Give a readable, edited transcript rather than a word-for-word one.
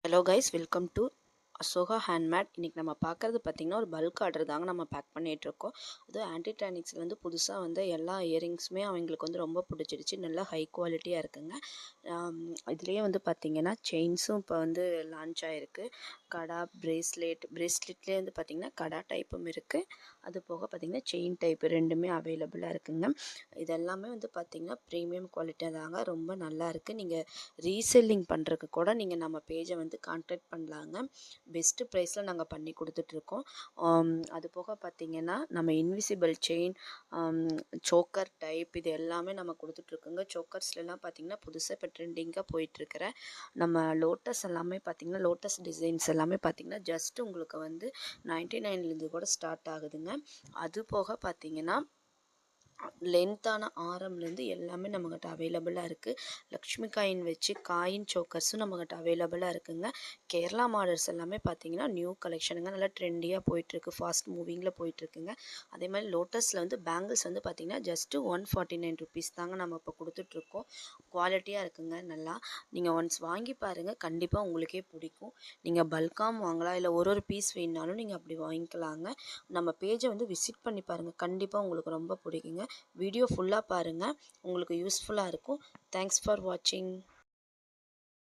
Hello guys, welcome to Ashoka handmade. இன்றைக்கி நம்ம பார்க்குறது பார்த்திங்கன்னா ஒரு பல்க் ஆர்டர் தாங்க நம்ம பேக் பண்ணிகிட்ருக்கோம். அதுவும் ஆன்டிடானிக்ஸில் வந்து புதுசாக வந்து எல்லா இயரிங்ஸுமே அவங்களுக்கு வந்து ரொம்ப பிடிச்சிடுச்சு. நல்லா ஹை குவாலிட்டியாக இருக்குங்க. இதுலேயே வந்து பார்த்திங்கன்னா செயின்ஸும் இப்போ வந்து லான்ச் ஆகிருக்கு. கடா பிரேஸ்லெட்லேயே வந்து பார்த்திங்கன்னா கடா டைப்பும் இருக்குது. அது போக பார்த்திங்கன்னா செயின் டைப்பு ரெண்டுமே அவைலபிளாக இருக்குங்க. இதெல்லாமே வந்து பார்த்திங்கன்னா ப்ரீமியம் குவாலிட்டியாக தாங்க, ரொம்ப நல்லா இருக்குது. நீங்கள் ரீசெல்லிங் பண்ணுறதுக்கு கூட நீங்கள் நம்ம பேஜை வந்து கான்டாக்ட் பண்ணலாங்க. பெஸ்ட்டு ப்ரைஸில் நாங்கள் பண்ணி கொடுத்துட்ருக்கோம். அது போக பார்த்திங்கன்னா நம்ம இன்விசிபிள் செயின், சோக்கர் டைப் இது எல்லாமே நம்ம கொடுத்துட்ருக்கோங்க. சோக்கர்ஸ்லாம் பார்த்திங்கன்னா புதுசாக இப்போ ட்ரெண்டிங்காக போயிட்டுருக்கிற நம்ம லோட்டஸ் எல்லாமே பார்த்திங்கன்னா லோட்டஸ் டிசைன்ஸ் எல்லாமே பார்த்திங்கன்னா ஜஸ்ட் உங்களுக்கு வந்து 99லேருந்து கூட ஸ்டார்ட் ஆகுதுங்க. அது போக பார்த்திங்கன்னா லென்த்தான ஆரம்லேருந்து எல்லாமே நம்மக்கிட்ட அவைலபிளாக இருக்குது. லக்ஷ்மி காயின் வச்சு காயின் சோக்கர்ஸும் நம்மக்கிட்ட அவைலபிளாக இருக்குங்க. கேரளா மாடல்ஸ் எல்லாமே பார்த்திங்கன்னா நியூ கலெக்ஷனுங்க, நல்லா ட்ரெண்டியாக போயிட்டுருக்கு, ஃபாஸ்ட் மூவிங்கில் போயிட்டுருக்குங்க. அதே மாதிரி லோட்டஸில் வந்து பேங்கிள்ஸ் வந்து பார்த்திங்கன்னா ஜஸ்ட்டு 149 ருபீஸ் தாங்க நம்ம இப்போ கொடுத்துட்ருக்கோம். குவாலிட்டியாக இருக்குங்க நல்லா. நீங்கள் ஒன்ஸ் வாங்கி பாருங்கள், கண்டிப்பாக உங்களுக்கே பிடிக்கும். நீங்கள் பல்காம் வாங்கலாம், இல்லை ஒரு பீஸ் வேணுனாலும் நீங்கள் அப்படி வாங்கிக்கலாங்க. நம்ம பேஜை வந்து விசிட் பண்ணி பாருங்கள், கண்டிப்பாக உங்களுக்கு ரொம்ப பிடிக்குங்க. வீடியோ ஃபுல்லாக பாருங்கள், உங்களுக்கு யூஸ்ஃபுல்லாக இருக்கும். தேங்க்ஸ் ஃபார் வாட்சிங்.